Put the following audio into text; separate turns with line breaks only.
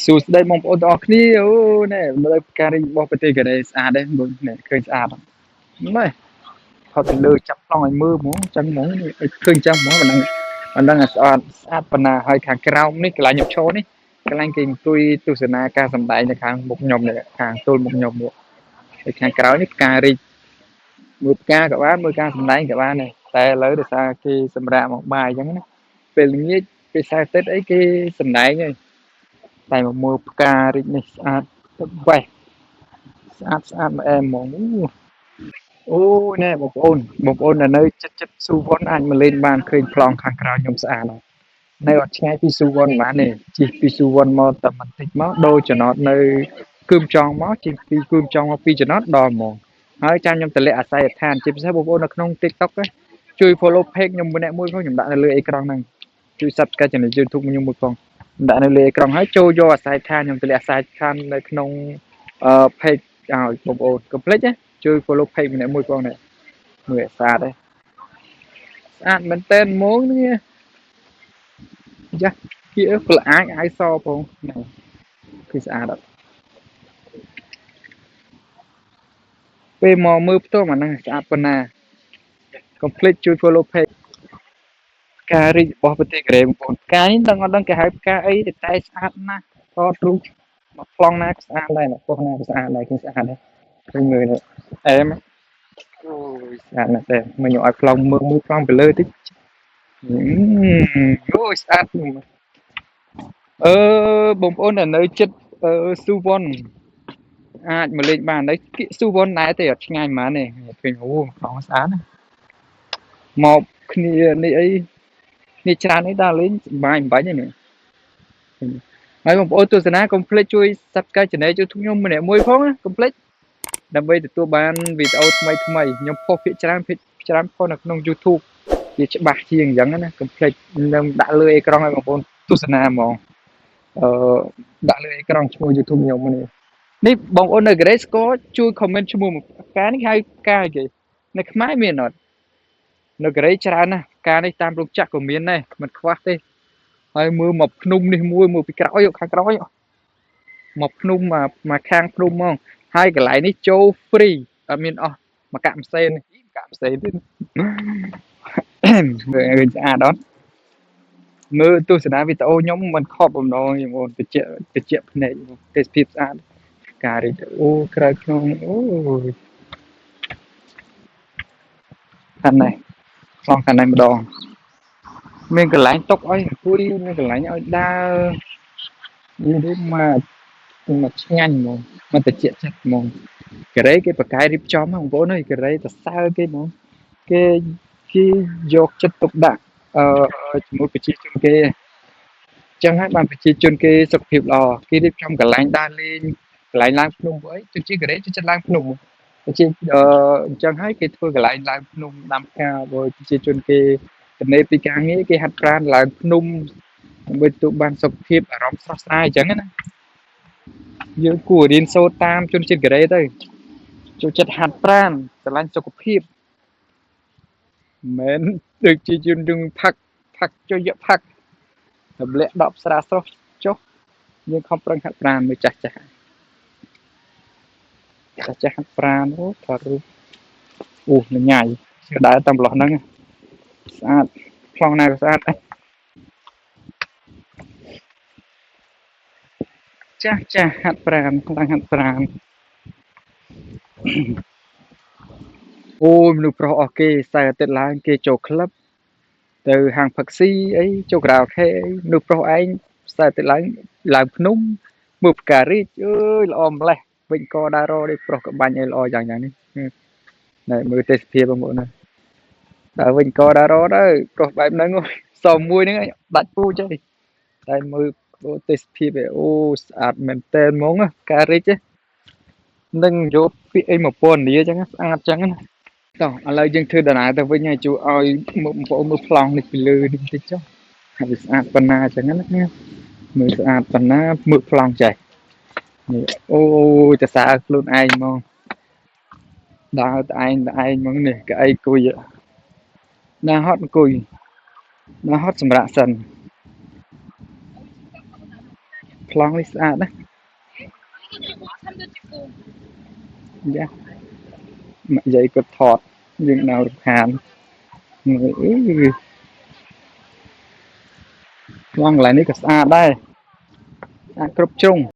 សួស្តីបងប្អូនទាំងអស់គ្នាអូណែមើលការរីករបស់ប្រទេសកូរ៉េស្អាតទេមើលណែឃើញស្អាតអត់ម៉េចថតពីលើចាប់ប្លង់ឲ្យមើលហ្មងចឹងហ្មងឲ្យឃើញចឹងហ្មងមិនដឹងស្អាតស្អាតប៉ុណ្ណាហើយខាងក្រោមនេះកន្លែងខ្ញុំឈរនេះកន្លែងគេអង្គុយទស្សនាការសម្ដែងនៅខាងមុខខ្ញុំនេះខាងទល់មុខខ្ញុំមកហើយខាងក្រោយនេះផ្ការីកមើលផ្កាក៏បានមើលការសម្ដែងក៏បានដែរតែឥឡូវដោយសារគេសម្រាប់មកបាយចឹងណាពេលល្ងាចពេលខ្សែទឹកអីគេសម្ដែងហើយតែមកមើលផ្ការីកនេះស្អាតទៅបេះស្អាតម្អែមហ្មងអូណែបងប្អូនដែលនៅចិត្តស៊ូវ៉ុនអាចមកលេងបានឃើញប្លង់ខាងក្រៅខ្ញុំស្អាតអត់នៅអត់ឆ្ងាយពីស៊ូវ៉ុនបានទេជិះពីស៊ូវ៉ុនមកតែបន្តិចមកដូរចំណតនៅគឿមចង់មកជិះពីគឿមចង់មកពីចំណតដល់ហ្មងហើយចាំខ្ញុំតម្លាក់អាស័យដ្ឋានជាពិសេសបងប្អូននៅក្នុង TikTok ជួយ follow page ខ្ញុំម្នាក់មួយផងខ្ញុំដាក់នៅលើអេក្រង់ហ្នឹងជួយ Subscribe channel YouTube ខ្ញុំមួយផងដាក់នៅលើអេក្រង់ហើយចូលយកអាស័យដ្ឋានខ្ញុំតម្លាក់អាស័យដ្ឋាននៅក្នុងpage ឲ្យបងប្អូនកុំភ្លេចណាជួយ follow page ម្នាក់មួយផងនេះមើលស្អាតទេស្អាតមែនតើហ្មងនេះយ៉ាគៀផ្លាអាយសផងគឺស្អាតអត់ពេលមកមើលផ្ទាល់អាហ្នឹងស្អាតប៉ុណ្ណាកុំភ្លេចជួយ follow page ផ្ការីករបស់ប្រទេសកូរ៉េបងប្អូនផ្កានេះដឹងអត់ដឹងគេហៅផ្កាអីតែស្អាតណាស់ថតរូបមកប្លង់ណាក៏ស្អាតដែរណាប៉ុស្តិ៍ណាក៏ស្អាតដែរគឺស្អាតដែរឃើញមើលនេះអែមអូយស្អាតណាស់តែមកខ្ញុំឲ្យប្លង់មើលប្លង់ពីលើតិចអូយស្អាតអឺបងប្អូនដែលនៅចិត្តស៊ូវ៉ុនអាចមកលេងបានđấyស៊ូវ៉ុនដែរទេអត់ឆ្ងាយប៉ុន្មានទេឃើញអូប្លង់ស្អាតណាមកគ្នានេះអីនេះច្រើនអីដល់លេងសប្បាយមិនបាច់ទេនេះហើយបងប្អូនទស្សនាកុំភ្លេចជួយ Subscribe channel YouTube ខ្ញុំម្នាក់មួយផងណាកុំភ្លេចដើម្បីទទួលបានវីដេអូថ្មីខ្ញុំផុសភាគច្រើនផុសនៅក្នុង YouTube វាច្បាស់ជាងអញ្ចឹងណាកុំភ្លេចនឹងដាក់លើអេក្រង់ឲ្យបងប្អូនទស្សនាហ្មងដាក់លើអេក្រង់ឈ្មោះ YouTube ខ្ញុំនេះបងប្អូននៅកូរ៉េស្គាល់ជួយ comment ឈ្មោះផ្កានេះហៅផ្កាគេនៅខ្មែរមានអត់នៅកូរ៉េច្រើនណាស់ផ្កានេះតាមរោងចក្រក៏មានដែរមិនខ្វះទេហើយមើលមកភ្នំនេះមួយមើលពីក្រោយខាងក្រោយមកភ្នំមកខាងភ្នំហ្មងហើយកន្លែងនេះចូល free អត់មានអស់មកកាក់ផ្សេងទៀតមើលស្អាតអត់មើលទស្សនាវីដេអូខ្ញុំមិនខកបំណងទេបងតិចភ្នែកទេសភាពស្អាតការរីកអូក្រៅក្នុងអូយខាងនេះខ្លងខាងនេះម្ដងមានកន្លែងតុកឲ្យអង្គុយមានកន្លែងឲ្យដើរនេះមកឆ្ងាញ់ហ្មងមកតិចចិត្តហ្មងកូរ៉េគេប្រកែរៀបចំបងប្អូនអើយកូរ៉េទៅសើគេហ្មងគេយកចិត្តទុកដាក់ជាមួយប្រជាជនគេចឹងហើយបានប្រជាជនគេសុខភាពល្អគេរៀបចំកន្លែងដើរលេងកន្លែងឡើងភ្នំអីទៅជាកូរ៉េចិត្តឡើងភ្នំប្រជាអញ្ចឹងហើយគេធ្វើកន្លែងឡើងភ្នំដាំផ្កាឲ្យប្រជាជនគេទំនេរពីការងារគេហាត់ប្រាណឡើងភ្នំដើម្បីទទួលបានសុខភាពអារម្មណ៍ស្រស់ស្រាយអញ្ចឹងណាយើងគួររៀនសូត្រតាមជនជាតិកូរ៉េទៅចូលចិត្តហាត់ប្រាណស្រឡាញ់សុខភាពមិនមែនដូចជាយើងផឹកចុះយកផឹកទម្លាក់ដបស្រាស្រស់ចុះយើងខំប្រឹងហាត់ប្រាណមើលចាស់ហាត់ប្រាណអូថតរូបអូញញ៉ៃជឿដែរតាមប្រឡោះហ្នឹងស្អាតខ្លងណាក៏ស្អាតដែរចាស់ហាត់ប្រាណខ្លាំងហាត់ប្រាណអូយមនុស្សប្រុសអស់គេសៅអាទិត្យឡើងគេចូលក្លឹបទៅហាងផឹកស៊ីអីចូលខារ៉ាអូខេអីមនុស្សប្រុសឯងសៅអាទិត្យឡើងភ្នំមើលផ្ការីកអើយល្អម្លេះវិញកដារនេះប្រុសក៏បាញ់ឲ្យល្អយ៉ាងនេះណែមើលទេសភាពបងប្អូនណាដល់វិញកដារទៅប្រុសបែបហ្នឹងសមមួយហ្នឹងដាច់ពូជហើយតែមើលទេសភាពអូស្អាតមែនតើហ្មងផ្ការីកនឹងយកពាក្យអីមកពណ៌នាអញ្ចឹងស្អាតអញ្ចឹងណាតោះឥឡូវយើងធ្វើដំណើរទៅវិញហើយជួយឲ្យបងប្អូនមើលប្លង់នេះពីលើនេះតិចចុះហើយវាស្អាតប៉ុណ្ណាអញ្ចឹងណាមើលស្អាតប៉ុណ្ណាមើលប្លង់ចេះនេះអូយតសើខ្លួនឯងហ្មងដើរតែឯងហ្មងនេះក្អីគួយណាហត់អង្គុយណាហត់សម្រាប់សិន long đi xa đấy dạ mà dây cột thọt nhưng nào được hàn người long lại ní cả xa đây à cướp chung